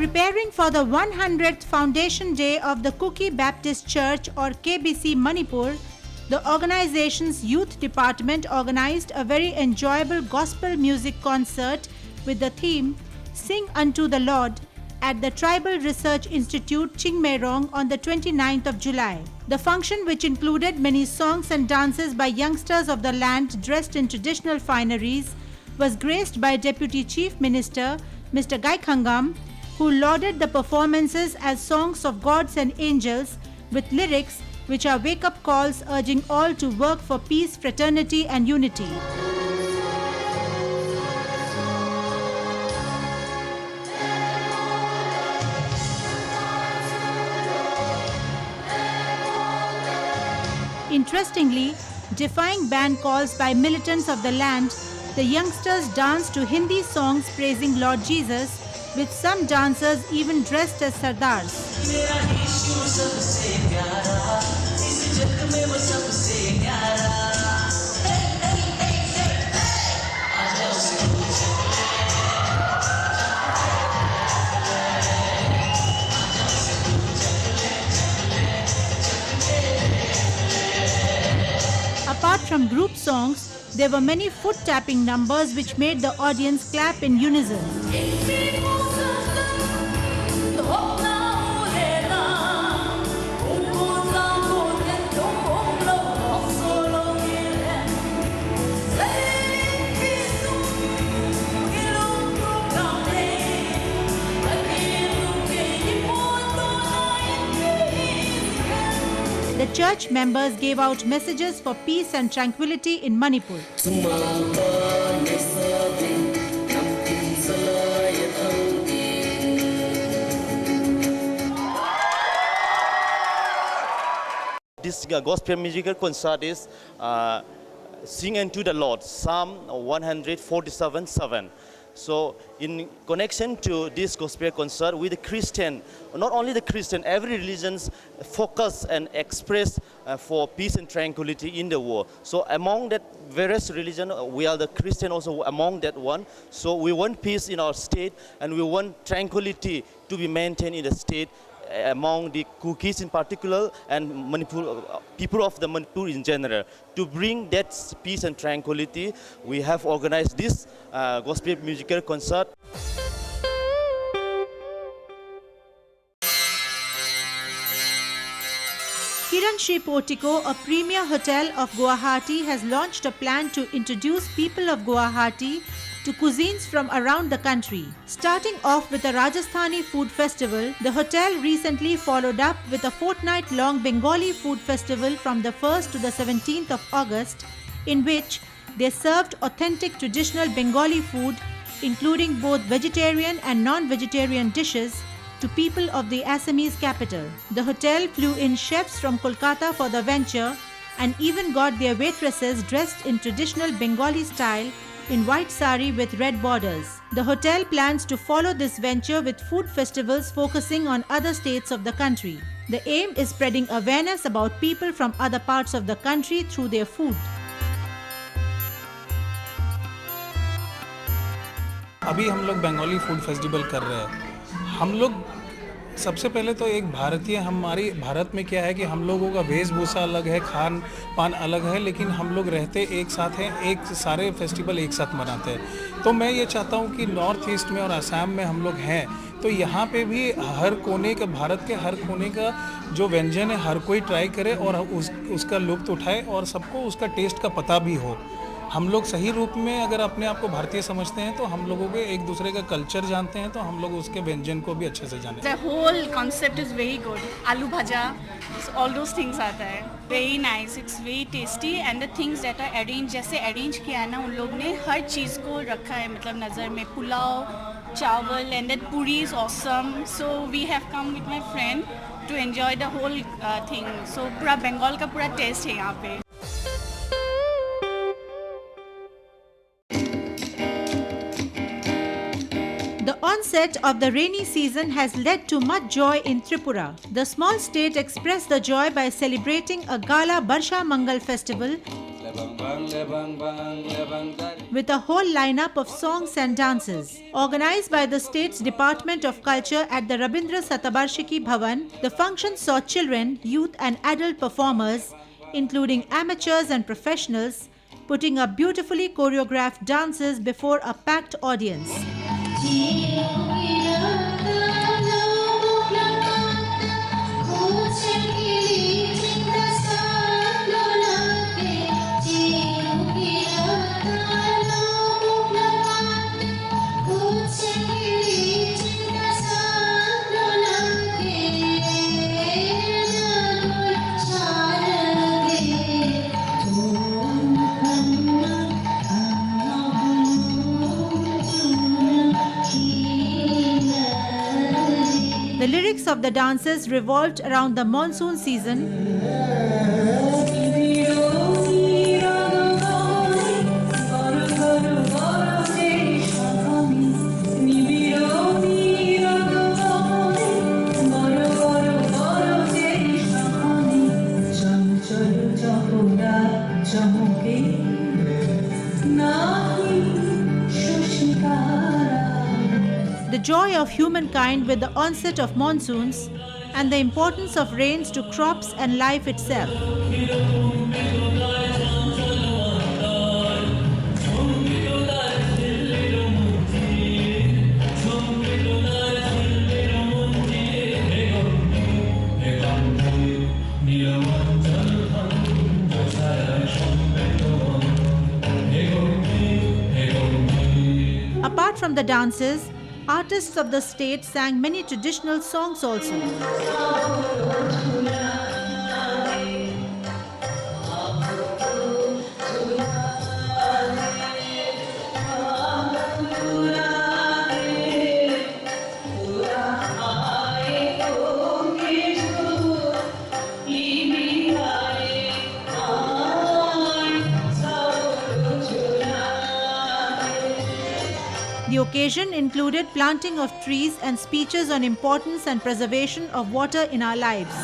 Preparing for the 100th Foundation Day of the Kuki Baptist Church or KBC Manipur, the organization's youth department organized a very enjoyable gospel music concert with the theme Sing Unto the Lord at the Tribal Research Institute, Chingmairong on the 29th of July. The function, which included many songs and dances by youngsters of the land dressed in traditional fineries, was graced by Deputy Chief Minister Mr. Gaikhangam, who lauded the performances as songs of gods and angels with lyrics which are wake-up calls urging all to work for peace, fraternity and unity. Interestingly, defying ban calls by militants of the land, the youngsters danced to Hindi songs praising Lord Jesus, with some dancers even dressed as Sardars. Apart from group songs, there were many foot-tapping numbers which made the audience clap in unison. The church members gave out messages for peace and tranquility in Manipur. This gospel musical concert is Sing Unto the Lord, Psalm 147:7. So in connection to this gospel concert with the Christian, not only the Christian, every religion's focus and express for peace and tranquility in the world. So among that various religion, we are the Christian also among that one. So we want peace in our state and we want tranquility to be maintained in the state among the Kukis in particular and Manipur, people of the Manipur in general. To bring that peace and tranquility, we have organized this gospel musical concert. Kiran Shri Portico, a premier hotel of Guwahati, has launched a plan to introduce people of Guwahati to cuisines from around the country. Starting off with a Rajasthani food festival, the hotel recently followed up with a fortnight-long Bengali food festival from the 1st to the 17th of August, in which they served authentic traditional Bengali food, including both vegetarian and non-vegetarian dishes, to people of the Assamese capital. The hotel flew in chefs from Kolkata for the venture and even got their waitresses dressed in traditional Bengali style in white sari with red borders. The hotel plans to follow this venture with food festivals focusing on other states of the country. The aim is spreading awareness about people from other parts of the country through their food. अभी हम लोग Bengali food festival कर रहे हैं। हम लोग सबसे पहले तो एक भारतीय, हमारी भारत में क्या है कि हम लोगों का वेशभूषा अलग है, खान पान अलग है, लेकिन हम लोग रहते एक साथ हैं, एक सारे फेस्टिवल एक साथ मनाते हैं। तो मैं ये चाहता हूँ कि नॉर्थ ईस्ट में और असम में हम लोग हैं, तो यहाँ पे भी हर कोने का, भारत के हर कोने का जो व्यंजन है हर कोई ट्राई करे और उसका लुत्फ़ उठाए और सबको उसका टेस्ट का पता भी हो। हम लोग सही रूप में अगर अपने आप को भारतीय समझते हैं तो हम लोगों के एक दूसरे का कल्चर जानते हैं, तो हम लोग उसके व्यंजन को भी अच्छे से जाने। The whole concept is very good. आलू भजा, all those things आता है। Very nice, it's very tasty and the things that are arranged, जैसे arrange किया है ना उन लोग ने, हर चीज़ को रखा है मतलब नज़र में। पुलाव, चावल and that puri is awesome. So we have come with my friend to enjoy the whole thing. So पूरा बंगाल का पूरा टेस्ट है यहाँ पे। The onset of the rainy season has led to much joy in Tripura. The small state expressed the joy by celebrating a Gala Barsha Mangal festival with a whole lineup of songs and dances. Organized by the state's Department of Culture at the Rabindra Satabarshiki Bhavan, the function saw children, youth and adult performers, including amateurs and professionals, putting up beautifully choreographed dances before a packed audience. The lyrics of the dances revolved around the monsoon season, the joy of humankind with the onset of monsoons, and the importance of rains to crops and life itself. Apart from the dances, artists of the state sang many traditional songs also. The occasion included planting of trees and speeches on importance and preservation of water in our lives.